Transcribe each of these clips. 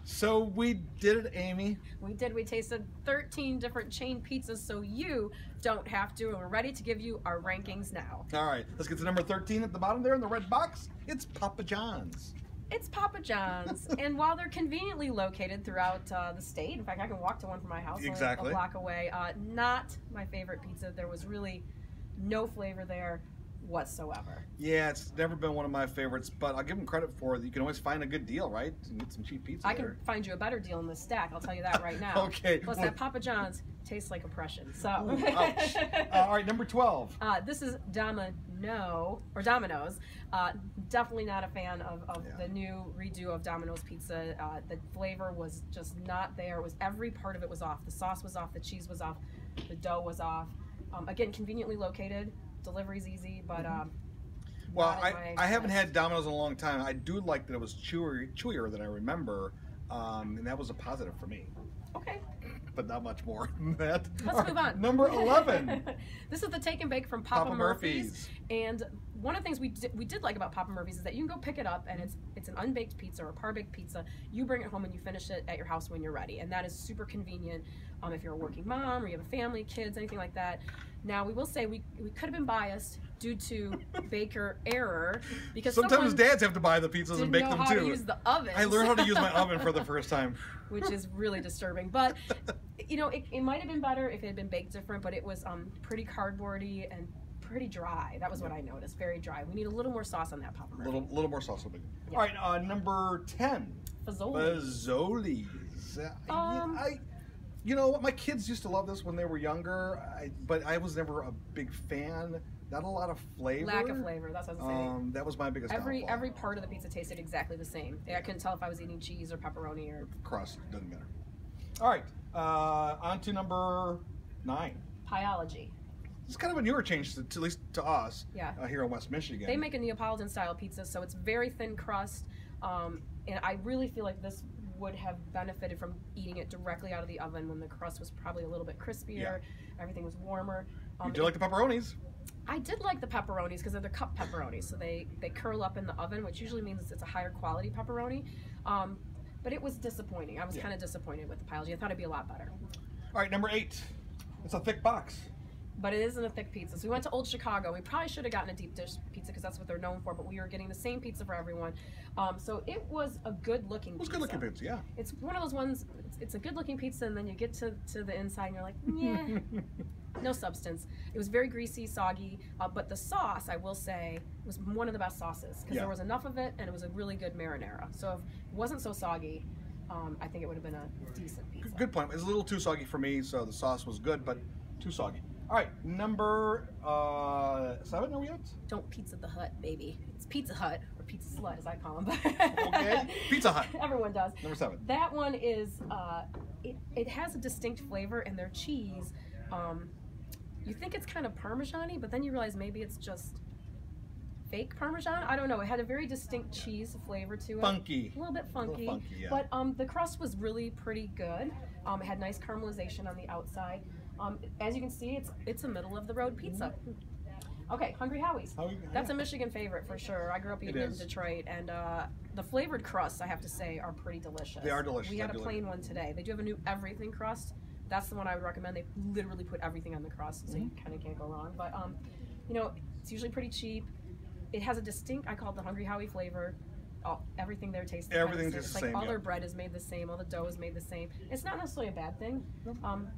So we did it, Amy. We did. We tasted 13 different chain pizzas, so you don't have to. And we're ready to give you our rankings now. All right, let's get to number 13 at the bottom there in the red box. It's Papa John's. It's Papa John's, and while they're conveniently located throughout the state, in fact, I can walk to one from my house, exactly, a block away. Not my favorite pizza. There was really no flavor there whatsoever. Yeah, it's never been one of my favorites, but I'll give them credit for it. You can always find a good deal, right? And get some cheap pizza. I can find you a better deal in this stack. I'll tell you that right now. Okay. Plus, that Papa John's tastes like oppression. So. Ooh, ouch. All right, number 12. This is Domino's. Definitely not a fan of the new redo of Domino's pizza. The flavor was just not there. It was every part of it was off. The sauce was off. The cheese was off. The dough was off. Again, conveniently located. Delivery's easy, but well, I haven't had Domino's in a long time. I do like that it was chewier than I remember, and that was a positive for me. Okay. But not much more than that. Let's move on. Number 11. This is the take and bake from Papa Murphy's. And one of the things we did like about Papa Murphy's is that you can go pick it up, and it's an unbaked pizza or a par-baked pizza. You bring it home and you finish it at your house when you're ready, and that is super convenient if you're a working mom or you have a family, kids, anything like that. Now, we will say we could have been biased due to baker error, because sometimes dads have to buy the pizzas and bake them too. Didn't know how to use the oven. I learned how to use my oven for the first time, which is really disturbing. But you know, it might have been better if it had been baked different. But it was pretty cardboardy and pretty dry. That was what I noticed. Very dry. We need a little more sauce on that Papa Murphy. Little more sauce would be good. Yeah. All right, number 10. Fazoli's. You know what? My kids used to love this when they were younger, but I was never a big fan. Not a lot of flavor. Lack of flavor. That's what I was saying. That was my biggest downfall. Every part of the pizza tasted exactly the same. I couldn't tell if I was eating cheese or pepperoni or crust. Doesn't matter. All right, on to number 9. Pieology. It's kind of a newer change, at least to us. Yeah. Here in West Michigan. They make a Neapolitan style pizza, so it's very thin crust, and I really feel like this would have benefited from eating it directly out of the oven when the crust was probably a little bit crispier, everything was warmer. You do like the pepperonis? I did like the pepperonis because they're the cup pepperonis, so they curl up in the oven, which usually means it's a higher quality pepperoni. But it was disappointing. I was kind of disappointed with the Pieology. I thought it'd be a lot better. All right, number 8. It's a thick box. But it isn't a thick pizza. So we went to Old Chicago. We probably should have gotten a deep dish pizza because that's what they're known for, but we were getting the same pizza for everyone. So it was a good-looking pizza. It was good-looking pizza, yeah. It's one of those ones, it's a good-looking pizza, and then you get to the inside, and you're like, yeah, no substance. It was very greasy, soggy, but the sauce, I will say, was one of the best sauces because there was enough of it, and it was a really good marinara. So if it wasn't so soggy, I think it would have been a decent pizza. Good point. It was a little too soggy for me, so the sauce was good, but too soggy. All right, number 7, are we at? Don't Pizza the Hut, baby. It's Pizza Hut, or Pizza Slut, as I call them. Okay, Pizza Hut. Everyone does. Number 7. That one is, it has a distinct flavor, and their cheese, you think it's kind of Parmesan-y, but then you realize maybe it's just fake Parmesan. I don't know. It had a very distinct cheese flavor to it. Funky. A little bit funky. Yeah. But the crust was really pretty good. It had nice caramelization on the outside. As you can see, it's a middle-of-the-road pizza. Okay, Hungry Howie's. That's a Michigan favorite for sure. I grew up eating it in Detroit, and the flavored crusts, I have to say, are pretty delicious. They are delicious. We had a plain one today. They do have a new everything crust. That's the one I would recommend. They literally put everything on the crust, so you kind of can't go wrong. But you know, it's usually pretty cheap. It has a distinct, I call it the Hungry Howie flavor. Everything there tastes the Everything's same. just It's the like same, all their bread is made the same, all the dough is made the same. It's not necessarily a bad thing,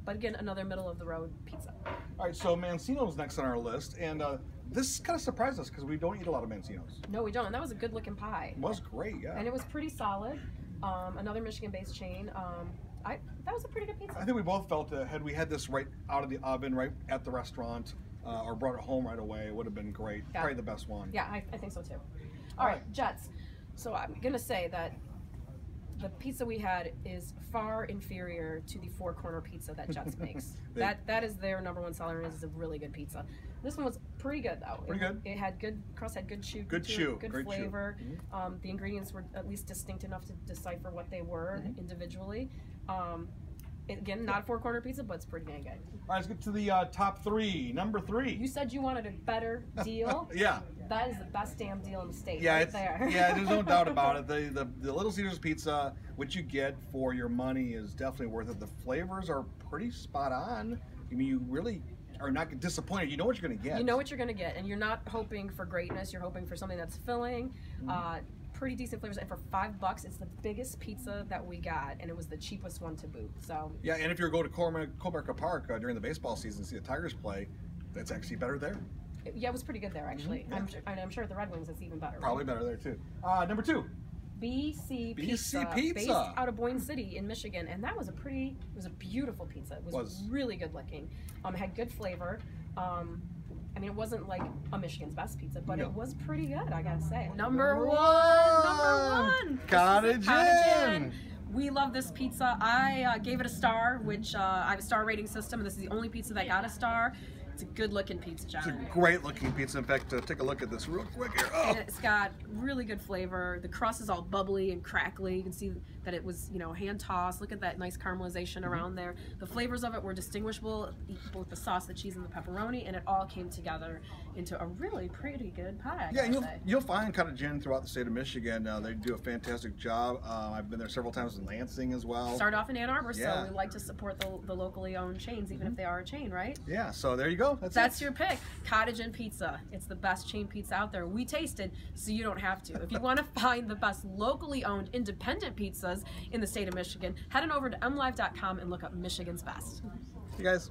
but again, another middle-of-the-road pizza. All right, so Mancino's next on our list, and this kind of surprised us because we don't eat a lot of Mancino's. No, we don't, and that was a good-looking pie. It was great, yeah. And it was pretty solid. Another Michigan-based chain. That was a pretty good pizza. I think we both felt that had we had this right out of the oven, right at the restaurant, or brought it home right away, it would have been great. Yeah. Probably the best one. Yeah, I think so too. All right, Jets. So I'm going to say that the pizza we had is far inferior to the four-corner pizza that Jets makes. That is their #1 seller, and it's a really good pizza. This one was pretty good though. Pretty good. It had good crust, had good chew. Good chew. Good Great flavor. Chew. The ingredients were at least distinct enough to decipher what they were individually. Again, not a four-corner pizza, but it's pretty dang good. All right, let's get to the top 3. Number 3. You said you wanted a better deal. Yeah. That is the best damn deal in the state. Yeah, right there. Yeah, there's no doubt about it. The Little Caesars pizza, what you get for your money, is definitely worth it. The flavors are pretty spot on. I mean, you really are not disappointed. You know what you're going to get. You know what you're going to get, and you're not hoping for greatness. You're hoping for something that's filling. Pretty decent flavors, and for $5, it's the biggest pizza that we got, and it was the cheapest one to boot. So yeah, and if you go to Comerica Park during the baseball season, see the Tigers play, that's actually better there. Yeah, it was pretty good there actually. Yeah. I'm sure at the Red Wings it's even better. Probably better there too. Number 2. BC Pizza, based out of Boyne City in Michigan, and that was it was a beautiful pizza. It was really good looking. It had good flavor. I mean, it wasn't like a Michigan's best pizza, but it was pretty good, I gotta say. Number one! Cottage Inn! We love this pizza. I gave it a star, which I have a star rating system, and this is the only pizza that got a star. It's a good looking pizza, John. It's a great looking pizza. In fact, take a look at this real quick here. Oh. And it's got really good flavor. The crust is all bubbly and crackly. You can see that it was, hand tossed. Look at that nice caramelization around there. The flavors of it were distinguishable, both the sauce, the cheese, and the pepperoni, and it all came together into a really pretty good pie. Yeah, and you'll find Cottage Inn throughout the state of Michigan. They do a fantastic job. I've been there several times in Lansing as well. Started off in Ann Arbor, so we like to support the locally owned chains, even if they are a chain, right? Yeah, so there you go. That's your pick. Cottage Inn Pizza. It's the best chain pizza out there. We tasted, so you don't have to. If you want to find the best locally owned independent pizzas in the state of Michigan, head on over to mlive.com and look up Michigan's Best. Hey guys.